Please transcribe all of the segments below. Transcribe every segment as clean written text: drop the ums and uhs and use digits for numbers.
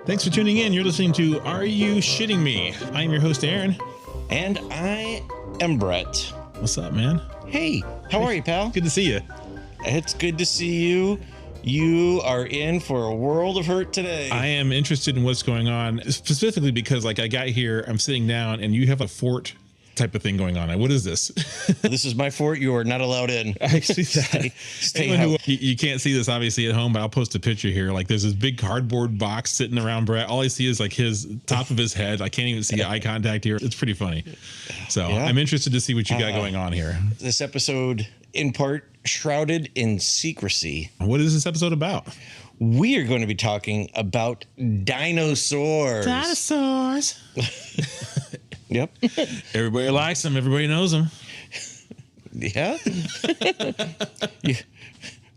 Thanks for tuning in. You're listening to Are You Shitting Me? I am your host, Aaron. And I am Brett. What's up, man? Hey, how are you, pal? Good to see you. It's good to see you. You are in for a world of hurt today. I am interested in what's going on, specifically because like I got here, I'm sitting down and you have a fort type of thing going on. What is this? This is my fort. You are not allowed in. I see that. Stay out. You can't see this obviously at home, but I'll post a picture here. Like there's this big cardboard box sitting around Brett. All I see is like his top of his head. I can't even see eye contact here. It's pretty funny. So yeah. I'm interested to see what you got going on here. This episode, in part, shrouded in secrecy. What is this episode about? We are going to be talking about dinosaurs. Dinosaurs. Yep. Everybody likes them. Everybody knows them. Yeah.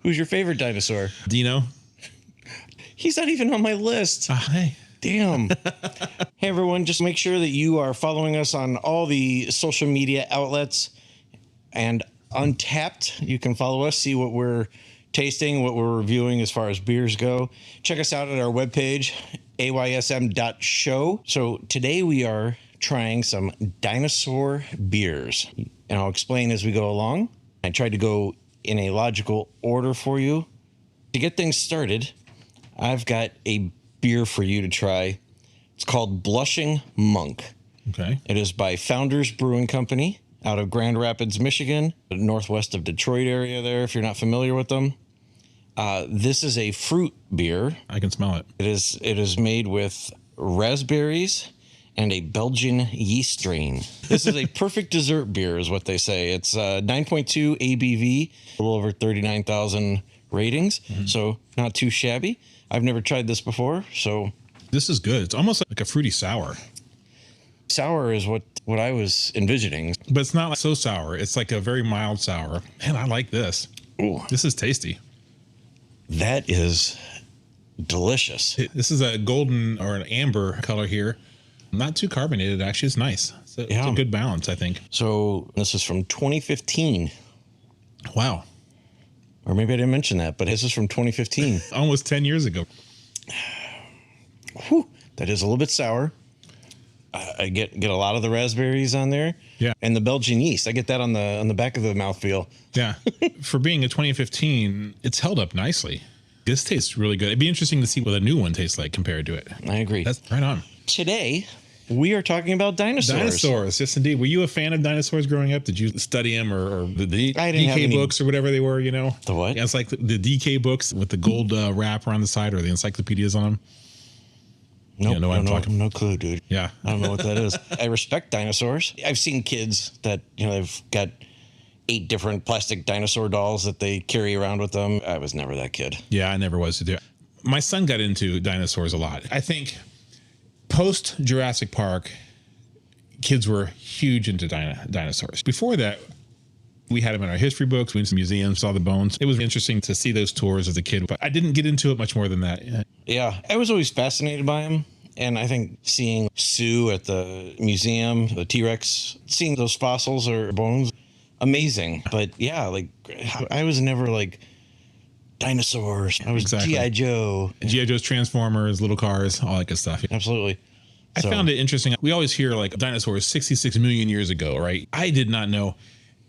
Who's your favorite dinosaur? Dino. He's not even on my list. Hey. Damn. Hey, everyone. Just make sure that you are following us on all the social media outlets and Untapped. You can follow us, see what we're tasting, what we're reviewing as far as beers go. Check us out at our webpage, aysm.show. So today we are trying some dinosaur beers, and I'll explain as we go along. I tried to go in a logical order for you. To get things started, I've got a beer for you to try. It's called Blushing Monk. Okay. It is by Founders Brewing Company out of Grand Rapids, Michigan, northwest of Detroit area there, if you're not familiar with them. This is a fruit beer. I can smell it. It is made with raspberries and a Belgian yeast strain. This is a perfect dessert beer, is what they say. It's 9.2 ABV, a little over 39,000 ratings, so not too shabby. I've never tried this before, so... This is good. It's almost like a fruity sour. Sour is what I was envisioning. But it's not so sour. It's like a very mild sour. Man, I like this. Ooh. This is tasty. That is delicious. This is a golden or an amber color here. Not too carbonated, actually. It's nice. It's a good balance, I think. So this is from 2015. Wow. Or maybe I didn't mention that, but this is from 2015. Almost 10 years ago. Whew, that is a little bit sour. I get a lot of the raspberries on there. Yeah. And the Belgian yeast. I get that on the back of the mouthfeel. Yeah. For being a 2015, it's held up nicely. This tastes really good. It'd be interesting to see what a new one tastes like compared to it. I agree. That's right on. Today, we are talking about dinosaurs. Dinosaurs, yes, indeed. Were you a fan of dinosaurs growing up? Did you study them or the I didn't have DK any... books or whatever they were, you know? The what? Yeah, it's like the DK books with the gold wrap around the side or the encyclopedias on them. Nope, no clue, dude. Yeah. I don't know what that is. I respect dinosaurs. I've seen kids that, they've got 8 different plastic dinosaur dolls that they carry around with them. I was never that kid. Yeah, I never was to do it. My son got into dinosaurs a lot. I think post Jurassic Park, kids were huge into dinosaurs. Before that, we had them in our history books. We went to museums, saw the bones. It was interesting to see those tours as a kid, but I didn't get into it much more than that. Yeah, I was always fascinated by them. And I think seeing Sue at the museum, the T-Rex, seeing those fossils or bones, amazing. But yeah, like I was never like dinosaurs. I was G.I. Joe. G.I. Joe's, Transformers, little cars, all that good stuff. Absolutely. I found it interesting. We always hear like dinosaurs 66 million years ago, right? I did not know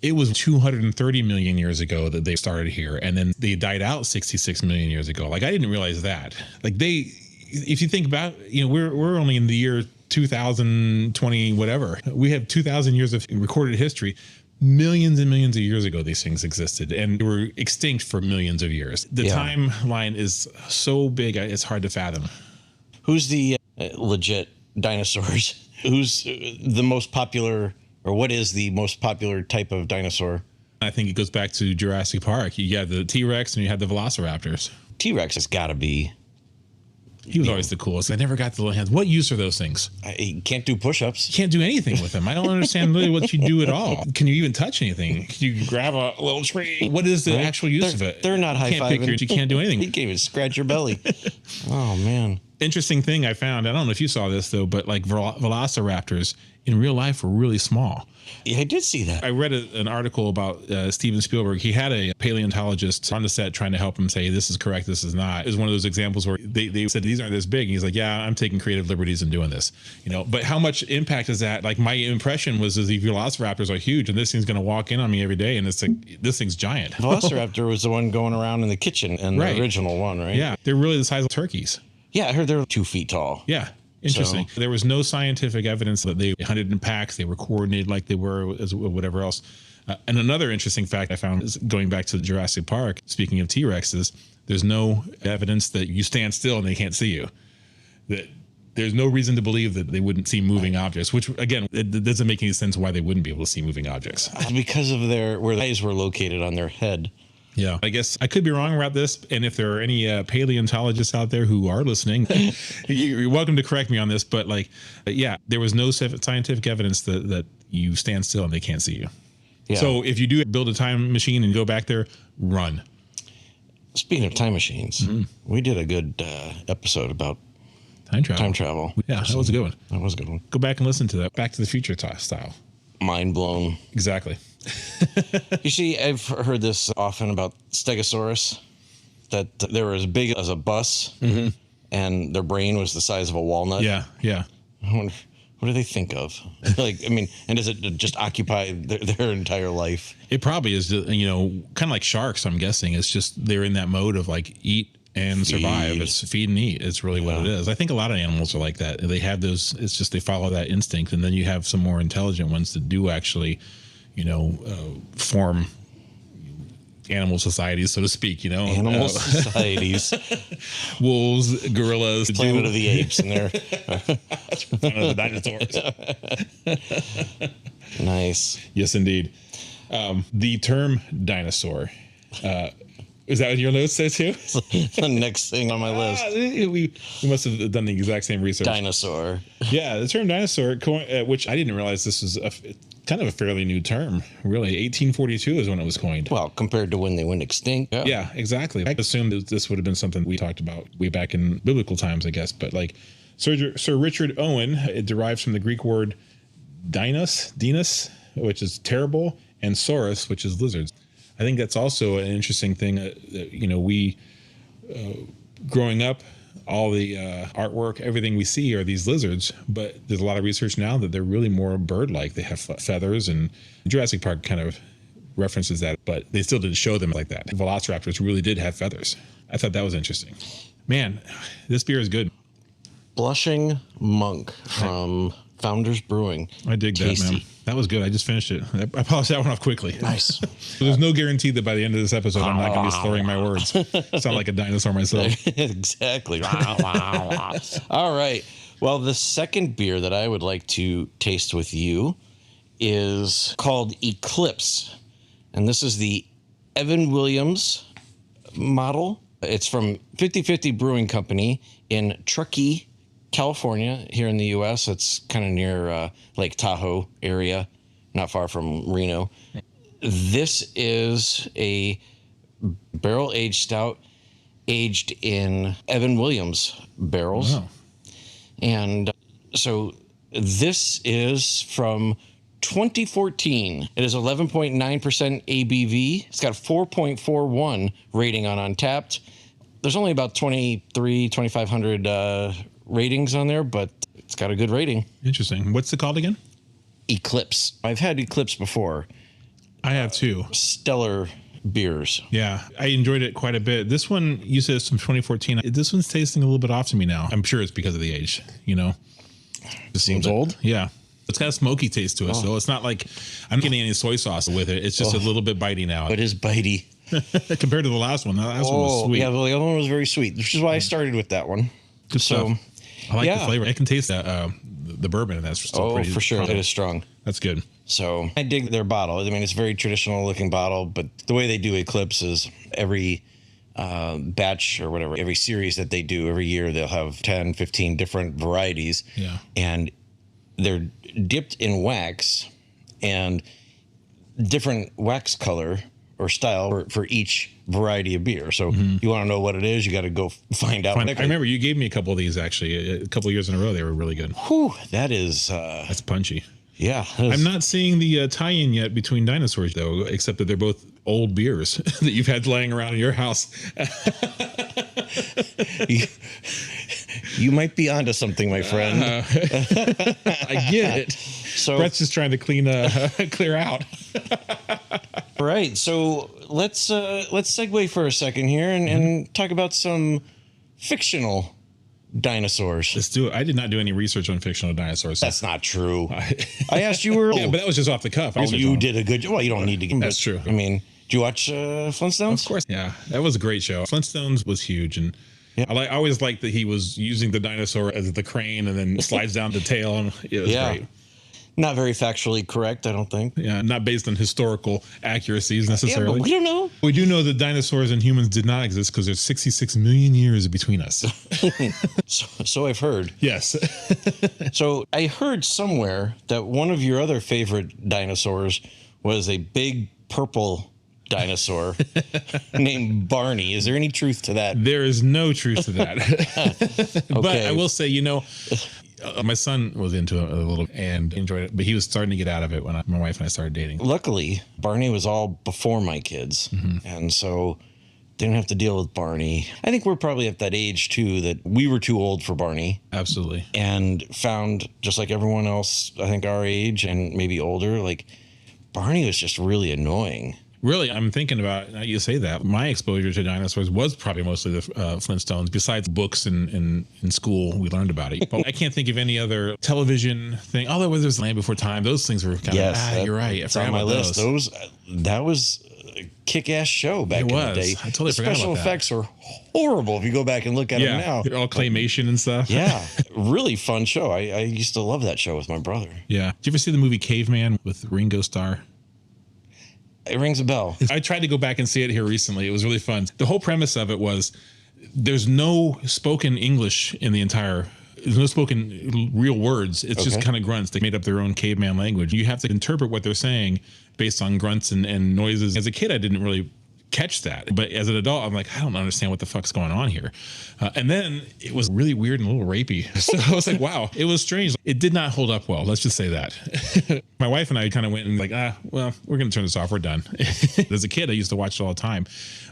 it was 230 million years ago that they started here. And then they died out 66 million years ago. Like I didn't realize that. Like if you think about, we're only in the year 2020, whatever. We have 2,000 years of recorded history. Millions and millions of years ago, these things existed and were extinct for millions of years. The timeline is so big, it's hard to fathom. Who's the legit dinosaurs? Who's the most popular, or what is the most popular type of dinosaur? I think it goes back to Jurassic Park. You got the T-Rex and you had the velociraptors. T-Rex has got to be. He was always the coolest. I never got the little hands. What use are those things? You can't do push-ups. You can't do anything with them. I don't understand really what you do at all. Can you even touch anything? Can you grab a little tree? What is the actual use of it? They're not high-fiving. You can't do anything. You can't even scratch your belly. Oh, man. Interesting thing I found, I don't know if you saw this though, but like velociraptors in real life were really small. Yeah, I did see that. I read an article about Steven Spielberg. He had a paleontologist on the set trying to help him say, this is correct, this is not. It was one of those examples where they said, these aren't this big. And he's like, yeah, I'm taking creative liberties in doing this. You know, but how much impact is that? Like my impression was the velociraptors are huge and this thing's going to walk in on me every day. And it's like, this thing's giant. Velociraptor was the one going around in the kitchen in the original one, right? Yeah, they're really the size of turkeys. Yeah, I heard they're 2 feet tall. Yeah. Interesting. So, there was no scientific evidence that they hunted in packs. They were coordinated like they were as whatever else. And another interesting fact I found is going back to Jurassic Park, speaking of T-Rexes, there's no evidence that you stand still and they can't see you. That there's no reason to believe that they wouldn't see moving objects, which again, it doesn't make any sense why they wouldn't be able to see moving objects. Because of where the eyes were located on their head. Yeah, I guess I could be wrong about this. And if there are any paleontologists out there who are listening, you're welcome to correct me on this. But like, yeah, there was no scientific evidence that you stand still and they can't see you. Yeah. So if you do build a time machine and go back there, run. Speaking of time machines, we did a good episode about time travel. Yeah, that was a good one. That was a good one. Go back and listen to that. Back to the Future style. Mind blown. Exactly. You see, I've heard this often about Stegosaurus, that they were as big as a bus, and their brain was the size of a walnut. Yeah, yeah. I wonder, what do they think of? Like, I mean, and does it just occupy their entire life? It probably is, you know, kind of like sharks, I'm guessing. It's just they're in that mode of like eat and survive. It's feed and eat. It's really what it is. I think a lot of animals are like that. They have those, it's just they follow that instinct. And then you have some more intelligent ones that do actually, you know, form animal societies, so to speak, you know. Animal societies. Wolves, gorillas. Planet of the Apes in there. Planet of the dinosaurs. Nice. Yes, indeed. The term dinosaur. Is that what your notes say too? The next thing on my list. We must have done the exact same research. Dinosaur. Yeah, the term dinosaur, which I didn't realize this was kind of a fairly new term. Really, 1842 is when it was coined. Well, compared to when they went extinct. Yeah, exactly. I assumed that this would have been something we talked about way back in biblical times, I guess. But like Sir Richard Owen, it derives from the Greek word dinos, which is terrible, and saurus, which is lizards. I think that's also an interesting thing. You know, we growing up, all the artwork, everything we see are these lizards, but there's a lot of research now that they're really more bird-like. They have feathers, and Jurassic Park kind of references that, but they still didn't show them like that. Velociraptors really did have feathers. I thought that was interesting. Man, this beer is good. Blushing Monk from Founders Brewing. I dig Tasty. that, man. That was good. I just finished it. I polished that one off quickly. Nice. There's no guarantee that by the end of this episode, I'm not going to be slurring my words. Sound like a dinosaur myself. Exactly. All right. Well, the second beer that I would like to taste with you is called Eclipse. And this is the Evan Williams model. It's from 50/50 Brewing Company in Truckee, California, here in the U.S. It's kind of near Lake Tahoe area, not far from Reno. This is a barrel-aged stout aged in Evan Williams barrels. Wow. And so this is from 2014. It is 11.9% ABV. It's got a 4.41 rating on Untapped. There's only about 2,500 ratings on there, but it's got a good rating. Interesting. What's it called again? Eclipse. I've had Eclipse before. I have too. Stellar beers. Yeah, I enjoyed it quite a bit. This one, you said it's from 2014. This one's tasting a little bit off to me now. I'm sure it's because of the age, you know. It seems old. Yeah. It's got a smoky taste to it, so it's not like I'm getting any soy sauce with it. It's just a little bit bitey now. It is bitey. Compared to the last one. The last one was sweet. Yeah, the other one was very sweet, which is why I started with that one. Good stuff. I like the flavor. I can taste that the bourbon, and that's still pretty for sure. strong. It is strong. That's good. So I dig their bottle. I mean, it's a very traditional looking bottle, but the way they do Eclipse is every batch or whatever, every series that they do every year, they'll have 10, 15 different varieties. Yeah. And they're dipped in wax, and different wax color or style for each variety of beer. So you want to know what it is, you got to go find out. I remember you gave me a couple of these actually, a couple of years in a row. They were really good. Whew, that is That's punchy. yeah. I'm not seeing the tie-in yet between dinosaurs though, except that they're both old beers that you've had laying around in your house. You might be onto something, my friend. I get it. So Brett's just trying to clear out. right. So let's segue for a second here and talk about some fictional dinosaurs. Let's do it. I did not do any research on fictional dinosaurs. That's not true. I asked you earlier. Yeah, but that was just off the cuff. Oh, you did a good job. Well, you don't need to. That's true. I mean, do you watch Flintstones? Of course. Yeah, that was a great show. Flintstones was huge, and I always liked that he was using the dinosaur as the crane and then slides down the tail. And it was great. Not very factually correct, I don't think. Yeah, not based on historical accuracies necessarily. Yeah, but we don't know. We do know that dinosaurs and humans did not exist because there's 66 million years between us. So I've heard. Yes. So I heard somewhere that one of your other favorite dinosaurs was a big purple dinosaur named Barney. Is there any truth to that? There is no truth to that. But I will say, my son was into it a little and enjoyed it, but he was starting to get out of it when my wife and I started dating. Luckily, Barney was all before my kids, and so didn't have to deal with Barney. I think we're probably at that age too that we were too old for Barney. Absolutely. And found, just like everyone else, I think our age and maybe older, like Barney was just really annoying. Really, I'm thinking about, now you say that, my exposure to dinosaurs was probably mostly the Flintstones. Besides books and in school, we learned about it. But I can't think of any other television thing. Although there was Land Before Time. Those things were kind of, you're right. It's on my list. That was a kick-ass show back in the day. I totally forgot about that. Special effects are horrible if you go back and look at them now. All claymation and stuff. Yeah, really fun show. I used to love that show with my brother. Yeah. Did you ever see the movie Caveman with Ringo Starr? It rings a bell. I tried to go back and see it here recently. It was really fun. The whole premise of it was there's no spoken English in the entire, there's no spoken real words. It's just kind of grunts. They made up their own caveman language. You have to interpret what they're saying based on grunts and noises. As a kid, I didn't really catch that. But as an adult, I'm like, I don't understand what the fuck's going on here. And then it was really weird and a little rapey. So I was like, wow, it was strange. It did not hold up well. Let's just say that. My wife and I kind of went and like, well, we're going to turn this off. We're done. As a kid, I used to watch it all the time,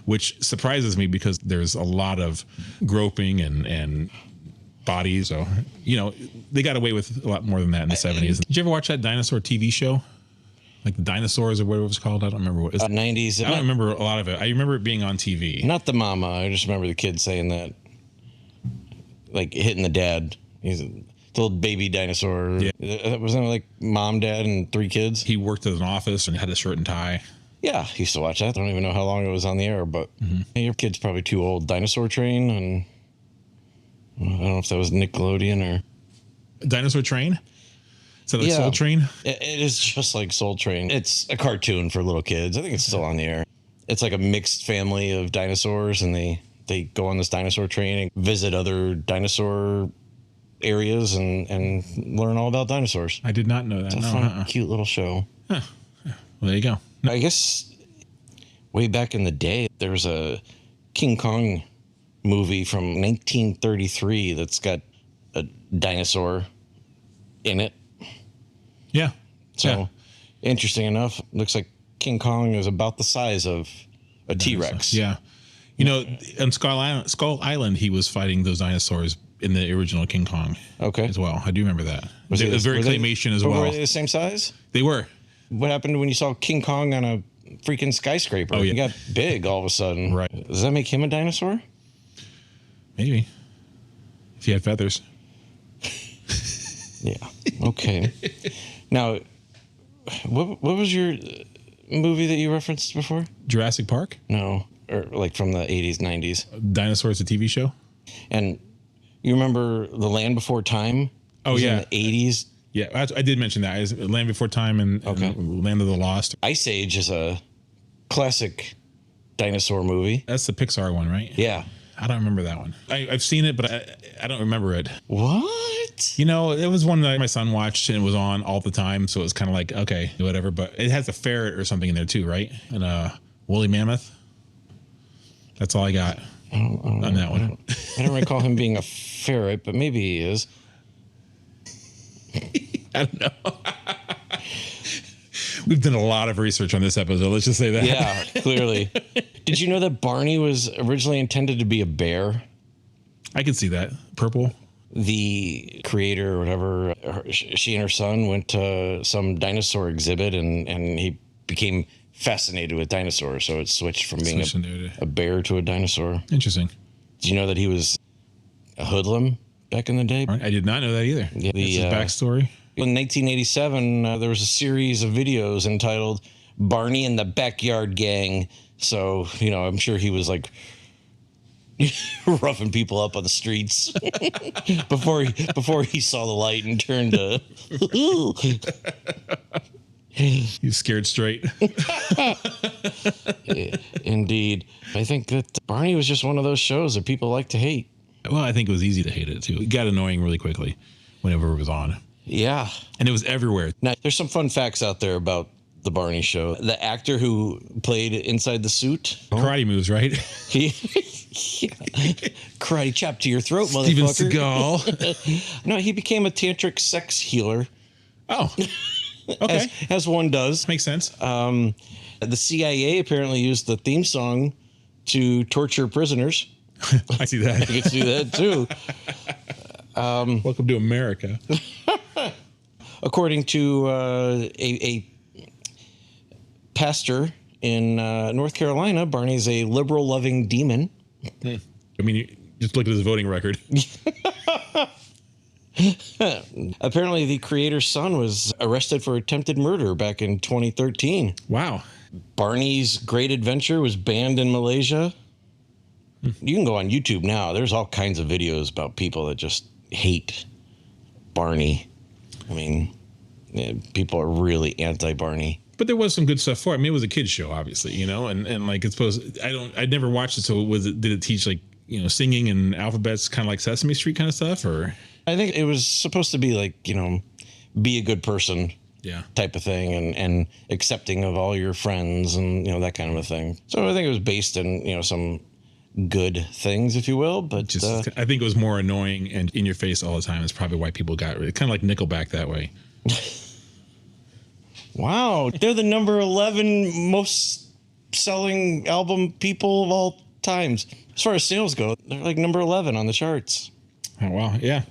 which surprises me because there's a lot of groping and bodies. So, they got away with a lot more than that in the 70s. Did you ever watch that dinosaur TV show? Like the dinosaurs or whatever it was called. I don't remember what it was. 90s. I don't remember a lot of it. I remember it being on TV. Not the mama. I just remember the kid saying that. Like hitting the dad. He's a little baby dinosaur. Yeah. Wasn't it like mom, dad, and 3 kids? He worked at an office and had a shirt and tie. Yeah, I used to watch that. I don't even know how long it was on the air, but your kid's probably too old. Dinosaur Train, and I don't know if that was Nickelodeon or... Dinosaur Train? Is that like Soul Train? It is just like Soul Train. It's a cartoon for little kids. I think it's still on the air. It's like a mixed family of dinosaurs, and they go on this dinosaur train and visit other dinosaur areas and learn all about dinosaurs. I did not know that. It's a fun, cute little show. Huh. Well, there you go. I guess way back in the day, there was a King Kong movie from 1933 that's got a dinosaur in it. Yeah. So interesting enough, looks like King Kong is about the size of a T-Rex. Yeah. On Skull Island, he was fighting those dinosaurs in the original King Kong. Okay. As well. I do remember that. It was very claymation as well. Were they the same size? They were. What happened when you saw King Kong on a freaking skyscraper? Oh, yeah. He got big all of a sudden. Right. Does that make him a dinosaur? Maybe. If he had feathers. Yeah. Okay. Now, what was your movie that you referenced before? Jurassic Park? No. Or like from the 80s, 90s. Dinosaurs, a TV show? And you remember The Land Before Time? Oh, yeah. In the 80s? Yeah, I did mention that. Land Before Time and Land of the Lost. Ice Age is a classic dinosaur movie. That's the Pixar one, right? Yeah. I don't remember that one. I've seen it, but I don't remember it. What? It was one that my son watched and it was on all the time. So it was kind of like, okay, whatever. But it has a ferret or something in there too, right? And Woolly mammoth. That's all I got on that one. I don't recall him being a ferret, but maybe he is. I don't know. We've done a lot of research on this episode. Let's just say that. Yeah, clearly. Did you know that Barney was originally intended to be a bear? I can see that. Purple. The creator or whatever, she and her son went to some dinosaur exhibit and he became fascinated with dinosaurs. So it switched from being a bear to a dinosaur. Interesting. Did you know that he was a hoodlum back in the day? I did not know that either. Yeah, That's his backstory. In 1987, there was a series of videos entitled Barney and the Backyard Gang. So, I'm sure he was like roughing people up on the streets before he saw the light and turned to You scared straight. Indeed. I think that Barney was just one of those shows that people like to hate. Well, I think it was easy to hate it too. It got annoying really quickly whenever it was on. Yeah. And it was everywhere. Now, there's some fun facts out there about the Barney show. The actor who played inside the suit. Karate moves, right? Karate chop to your throat, Steven motherfucker. Seagal. No, he became a tantric sex healer. Oh, okay. As one does. Makes sense. The CIA apparently used the theme song to torture prisoners. I see that. You can see that too. Welcome to America. According to a pastor in North Carolina, Barney's a liberal-loving demon. I mean, you just look at his voting record. Apparently, the creator's son was arrested for attempted murder back in 2013. Wow. Barney's Great Adventure was banned in Malaysia. You can go on YouTube now. There's all kinds of videos about people that just hate Barney. I mean, people are really anti-Barney. But there was some good stuff for it. I mean, it was a kid's show, obviously, and like it's supposed. I never watched it. So did it teach like singing and alphabets, kind of like Sesame Street kind of stuff, or? I think it was supposed to be like be a good person, type of thing, and accepting of all your friends and that kind of a thing. So I think it was based in some good things, if you will. But I think it was more annoying and in your face all the time. It's probably why people got rid. Kind of like Nickelback that way. Wow, they're the number 11 most selling album people of all times. As far as sales go, they're like number 11 on the charts. Oh, wow, yeah.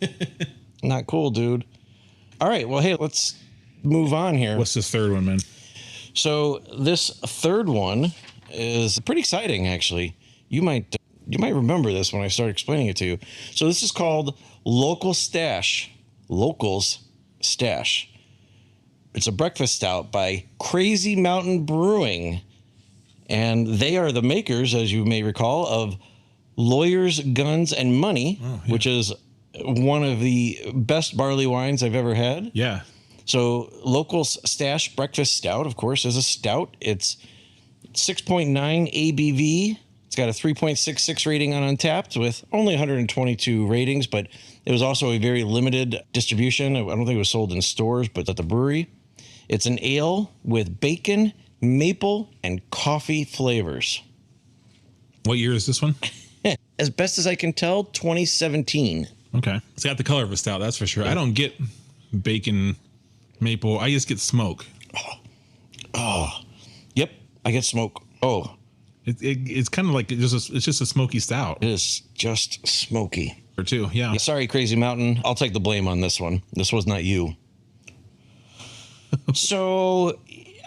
Not cool, dude. All right, well, hey, let's move on here. What's this third one, man? So this third one is pretty exciting, actually. You might remember this when I start explaining it to you. So this is called Locals Stash. It's a breakfast stout by Crazy Mountain Brewing. And they are the makers, as you may recall, of Lawyers, Guns, and Money, which is one of the best barley wines I've ever had. Yeah. So Locals Stash Breakfast Stout, of course, is a stout. It's 6.9 ABV. It's got a 3.66 rating on Untapped with only 122 ratings, but it was also a very limited distribution. I don't think it was sold in stores, but at the brewery. It's an ale with bacon, maple, and coffee flavors. What year is this one? As best as I can tell, 2017. Okay. It's got the color of a stout, that's for sure. I don't get bacon, maple. I just get smoke. Yep, I get smoke. Oh. It's kind of like it's just a smoky stout. It is just smoky. Or two, yeah. Sorry, Crazy Mountain. I'll take the blame on this one. This was not you. So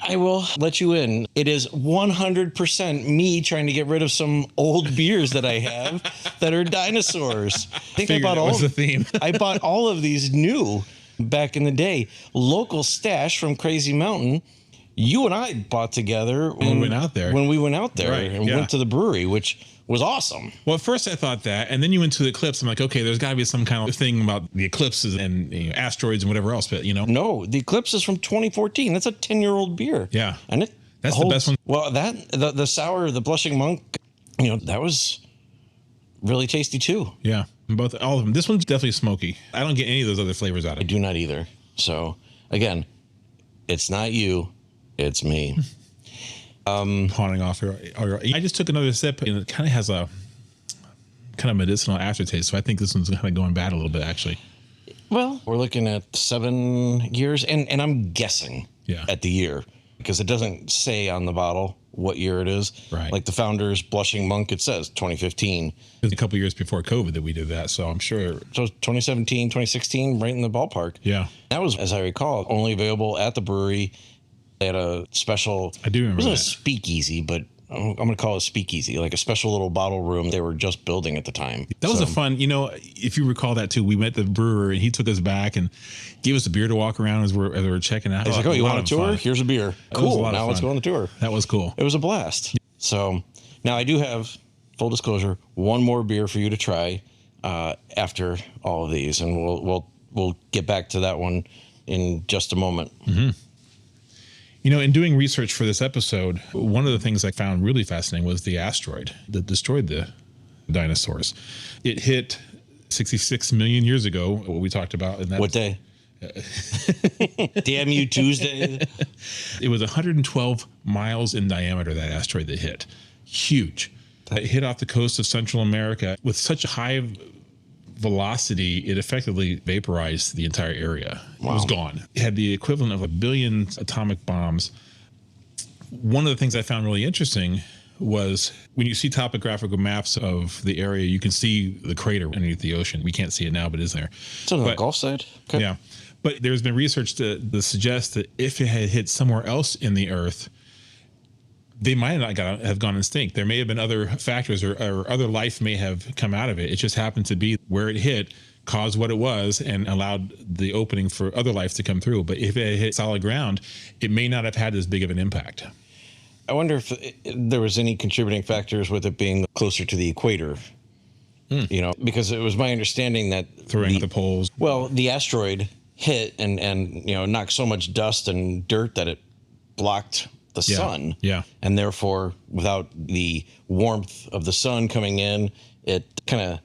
I will let you in. It is 100% me trying to get rid of some old beers that I have that are dinosaurs. I think I bought all the theme. I bought all of these new back in the day. Local Stash from Crazy Mountain. You and I bought together when we went out there. Right, and went to the brewery, which was awesome. Well, at first I thought that, and then you went to the eclipse. I'm like, okay, there's got to be some kind of thing about the eclipses and asteroids and whatever else, but No, the Eclipse is from 2014. That's a 10-year-old beer. Yeah, and that's the best one. Well, the sour, the Blushing Monk, that was really tasty too. Yeah, all of them. This one's definitely smoky. I don't get any of those other flavors out of it. I do not either. So again, it's not you, it's me. Haunting off I just took another sip and it kind of has a kind of medicinal aftertaste. So I think this one's kind of going bad a little bit, actually. Well, we're looking at 7 years, and I'm guessing at the year because it doesn't say on the bottle what year it is. Right. Like the Founder's Blushing Monk, it says 2015. It was a couple years before COVID that we did that, so I'm sure. So 2017, 2016, right in the ballpark. Yeah. That was, as I recall, only available at the brewery. They had a special. I do remember It wasn't that. a speakeasy, but I'm going to call it a speakeasy, like a special little bottle room they were just building at the time. That was a fun, if you recall that too, we met the brewer and he took us back and gave us a beer to walk around as we were checking out. He's like, oh, you want a tour? Here's a beer. Cool. Now let's go on the tour. That was cool. It was a blast. So now I do have, full disclosure, one more beer for you to try after all of these. And we'll get back to that one in just a moment. Mm-hmm. In doing research for this episode, one of the things I found really fascinating was the asteroid that destroyed the dinosaurs. It hit 66 million years ago, what we talked about. In that what day? Damn you, Tuesday. It was 112 miles in diameter, that asteroid that hit. Huge. It hit off the coast of Central America with such a high velocity, it effectively vaporized the entire area. Wow. It was gone. It had the equivalent of 1 billion atomic bombs. One of the things I found really interesting was when you see topographical maps of the area, you can see the crater underneath the ocean. We can't see it now, but it's there. It's on the Gulf side. Okay. Yeah. But there's been research to suggest that if it had hit somewhere else in the Earth, they might not have gone extinct. There may have been other factors or other life may have come out of it. It just happened to be where it hit caused what it was and allowed the opening for other life to come through. But if it had hit solid ground, it may not have had as big of an impact. I wonder if there was any contributing factors with it being closer to the equator. Because it was my understanding that throwing the poles. Well, the asteroid hit and knocked so much dust and dirt that it blocked the sun. Yeah. And therefore, without the warmth of the sun coming in, it kind of,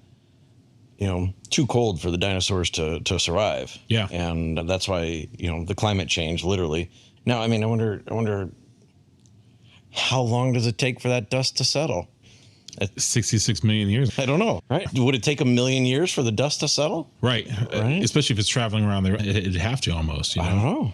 too cold for the dinosaurs to survive. Yeah. And that's why, the climate change, literally. Now, I mean, I wonder how long does it take for that dust to settle? 66 million years. I don't know. Right. Would it take 1 million years for the dust to settle? Right. Especially if it's traveling around there, it'd have to almost, I don't know.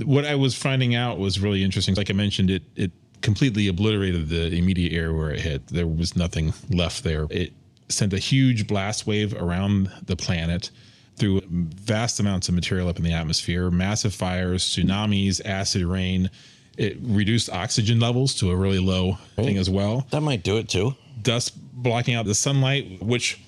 What I was finding out was really interesting. Like I mentioned, it completely obliterated the immediate area where it hit. There was nothing left there. It sent a huge blast wave around the planet, threw vast amounts of material up in the atmosphere, massive fires, tsunamis, acid rain. It reduced oxygen levels to a really low thing as well. That might do it too. Dust blocking out the sunlight, which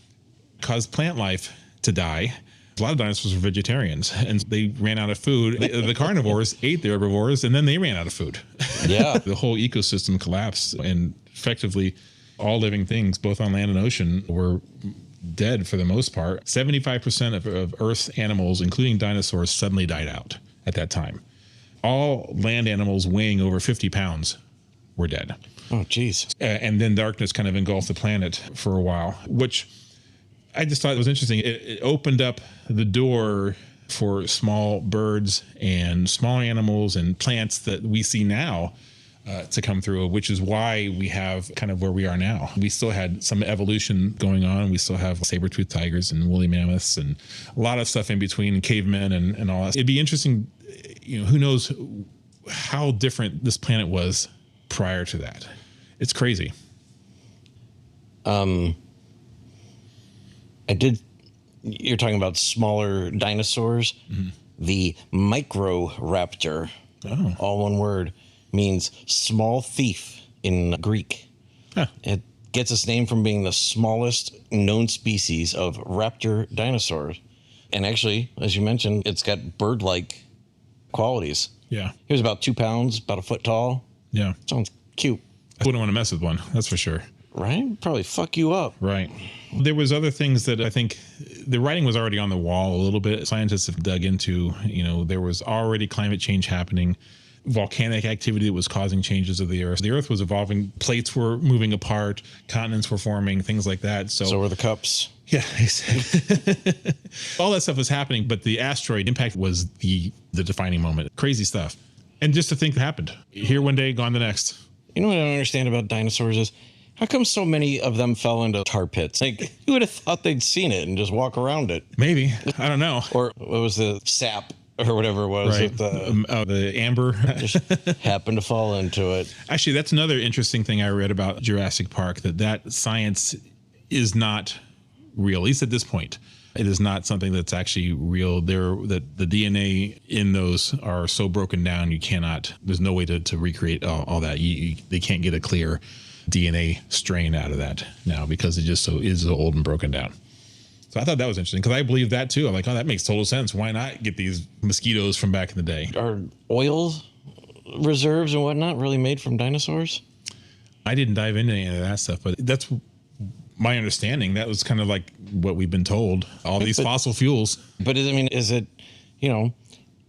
caused plant life to die. A lot of dinosaurs were vegetarians and they ran out of food. The carnivores ate the herbivores and then they ran out of food. Yeah. The whole ecosystem collapsed and effectively all living things, both on land and ocean, were dead for the most part. 75% of Earth's animals, including dinosaurs, suddenly died out at that time. All land animals weighing over 50 pounds were dead. Oh, geez. And then darkness kind of engulfed the planet for a while, which I just thought it was interesting. It opened up the door for small birds and smaller animals and plants that we see now to come through, which is why we have kind of where we are now. We still had some evolution going on. We still have saber-toothed tigers and woolly mammoths and a lot of stuff in between, cavemen and all that. It'd be interesting, who knows how different this planet was prior to that. It's crazy. You're talking about smaller dinosaurs. Mm-hmm. The Microraptor, all one word, means small thief in Greek. Huh. It gets its name from being the smallest known species of raptor dinosaurs. And actually, as you mentioned, it's got bird-like qualities. Yeah. He was about 2 pounds, about a foot tall. Yeah. Sounds cute. I wouldn't want to mess with one, that's for sure. Right? Probably fuck you up. Right. There was other things that I think the writing was already on the wall a little bit. Scientists have dug into, there was already climate change happening, volcanic activity that was causing changes of the Earth. The Earth was evolving, plates were moving apart, continents were forming, things like that. So were the cups. Yeah. All that stuff was happening, but the asteroid impact was the defining moment. Crazy stuff. And just to think it happened. Here one day, gone the next. You know what I don't understand about dinosaurs is how come so many of them fell into tar pits? Like, you would have thought they'd seen it and just walk around it. Maybe. I don't know. Or what was the sap or whatever it was? Right. The amber. Just happened to fall into it. Actually, that's another interesting thing I read about Jurassic Park, that science is not real, at least at this point. It is not something that's actually real. The DNA in those are so broken down, there's no way to recreate all that. They can't get a clear DNA strain out of that now because it just is so old and broken down. So I thought that was interesting because I believe that too. I'm like, oh, that makes total sense. Why not get these mosquitoes from back in the day? Are oil reserves and whatnot really made from dinosaurs? I didn't dive into any of that stuff, but that's my understanding. That was kind of like what we've been told. All these fossil fuels. But is it,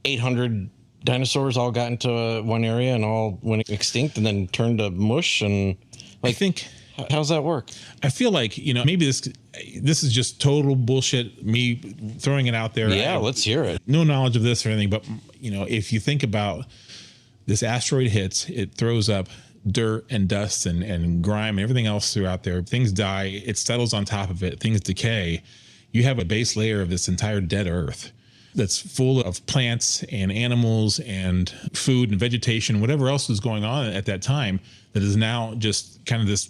800 dinosaurs all got into one area and all went extinct and then turned to mush and I think. How's that work? I feel like, maybe this is just total bullshit, me throwing it out there. Yeah, let's hear it. No knowledge of this or anything, but, if you think about this asteroid hits, it throws up dirt and dust and grime and everything else throughout there. Things die, it settles on top of it, things decay. You have a base layer of this entire dead Earth that's full of plants and animals and food and vegetation, whatever else was going on at that time, that is now just kind of this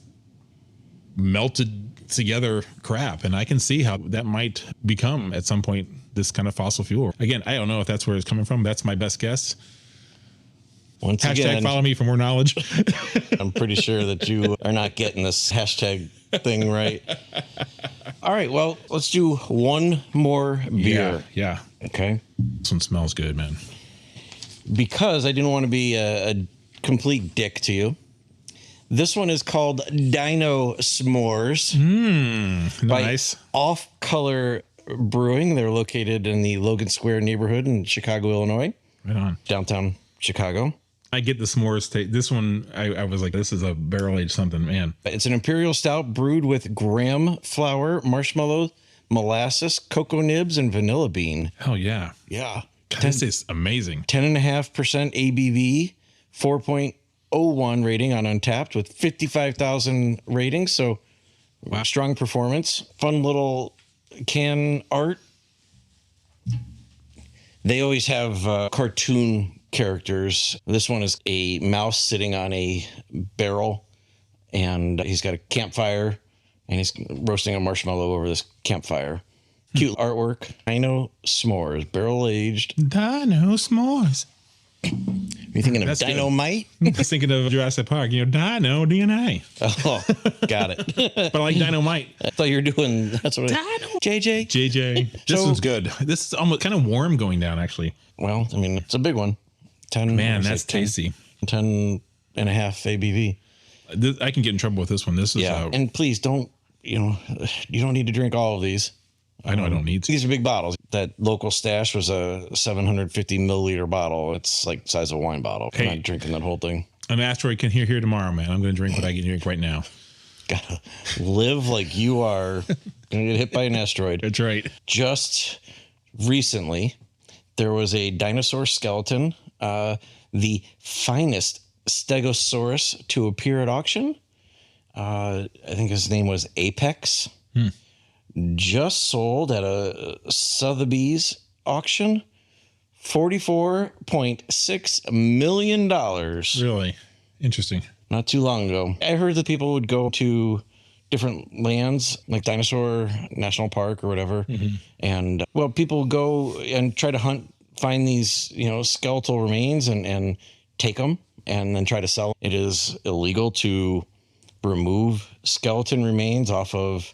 melted together crap. And I can see how that might become at some point this kind of fossil fuel. Again, I don't know if that's where it's coming from. That's my best guess. Once hashtag again, follow me for more knowledge. I'm pretty sure that you are not getting this hashtag thing right. All right, well, let's do one more beer. Yeah. Okay. This one smells good, man. Because I didn't want to be a complete dick to you. This one is called Dino-S'mores. Nice. By Off Color Brewing. They're located in the Logan Square neighborhood in Chicago, Illinois. Right on. Downtown Chicago. I get the s'mores taste. This one, I was like, this is a barrel-aged something, man. It's an imperial stout brewed with graham flour, marshmallow, molasses, cocoa nibs, and vanilla bean. Hell yeah. Yeah. God, this is amazing. 10.5% ABV, 4.01 rating on Untapped with 55,000 ratings. So wow. Strong performance. Fun little can art. They always have cartoon characters. This one is a mouse sitting on a barrel, and he's got a campfire, and he's roasting a marshmallow over this campfire. Cute artwork. Dino-S'mores, barrel aged. Dino-S'mores. You're thinking of dino-mite? I was thinking of Jurassic Park. Dino DNA. Oh, got it. But I like dino-mite. I thought you were doing. That's what. JJ. This one's good. This is almost kind of warm going down, actually. Well, it's a big one. 10. Man, that's tasty. 10.5 ABV. I can get in trouble with this one. This is and please don't. You don't need to drink all of these. I know I don't need to. These are big bottles. That local stash was a 750 milliliter bottle. It's like the size of a wine bottle. Hey, I'm not drinking that whole thing. An asteroid can here tomorrow, man. I'm going to drink what I can drink right now. Gotta live like you are going to get hit by an asteroid. That's right. Just recently, there was a dinosaur skeleton, the finest Stegosaurus to appear at auction. I think his name was Apex. Just sold at a Sotheby's auction, $44.6 million. Really? Interesting. Not too long ago. I heard that people would go to different lands, like Dinosaur National Park or whatever. Mm-hmm. And, people go and try to find these, skeletal remains and take them and then try to sell them. It is illegal to remove skeleton remains off of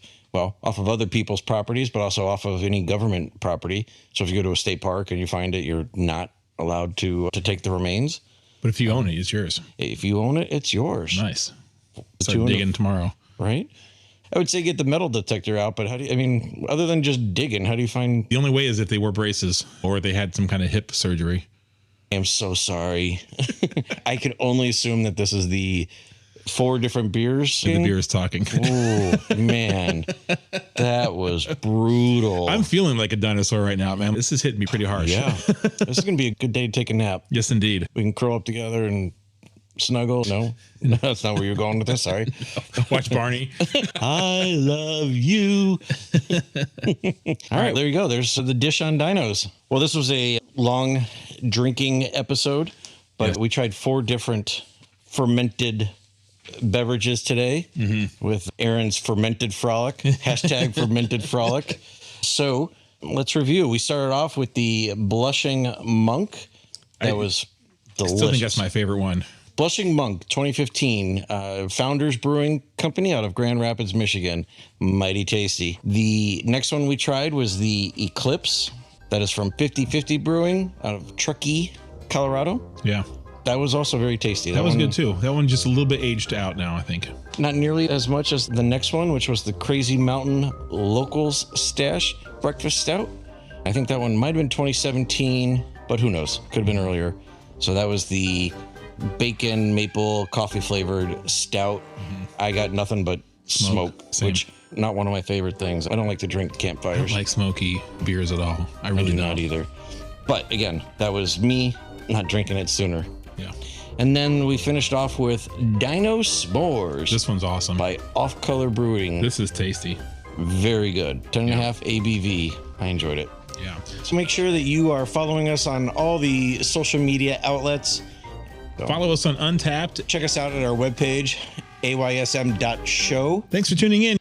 other people's properties, but also off of any government property. So if you go to a state park and you find it, you're not allowed to take the remains. But if you own it, it's yours. If you own it, it's yours. Nice. Start digging tomorrow. Right? I would say get the metal detector out, but other than just digging, how do you find... The only way is if they wore braces or they had some kind of hip surgery. I'm so sorry. I could only assume that this is the 4 different beers. The beer is talking. Oh, man. That was brutal. I'm feeling like a dinosaur right now, man. This is hitting me pretty harsh. Yeah. This is going to be a good day to take a nap. Yes, indeed. We can curl up together and snuggle. No, no, that's not where you're going with this. Sorry. Watch Barney. I love you. All right, there you go. There's the dish on dinos. Well, this was a long drinking episode, but we tried 4 different fermented beverages today with Aaron's fermented frolic, hashtag fermented frolic. So let's review. We started off with the Blushing Monk. That was delicious. I still think that's my favorite one. Blushing Monk 2015, Founders Brewing Company out of Grand Rapids, Michigan. Mighty tasty. The next one we tried was the Eclipse. That is from 50/50 Brewing out of Truckee, Colorado. Yeah. That was also very tasty. That was good too. That one just a little bit aged out now, I think. Not nearly as much as the next one, which was the Crazy Mountain Locals Stash Breakfast Stout. I think that one might have been 2017, but who knows? Could have been earlier. So that was the bacon maple coffee flavored stout. I got nothing but smoke, which not one of my favorite things. I don't like to drink campfires. I don't like smoky beers at all. I really do not either. But again, that was me not drinking it sooner. Yeah. And then we finished off with dino-sore. This one's awesome. By Off Color Brewing. This is tasty. Very good. 10.5 ABV. I enjoyed it. Yeah. So make sure that you are following us on all the social media outlets. Follow us on Untapped. Check us out at our webpage, aysm.show. Thanks for tuning in.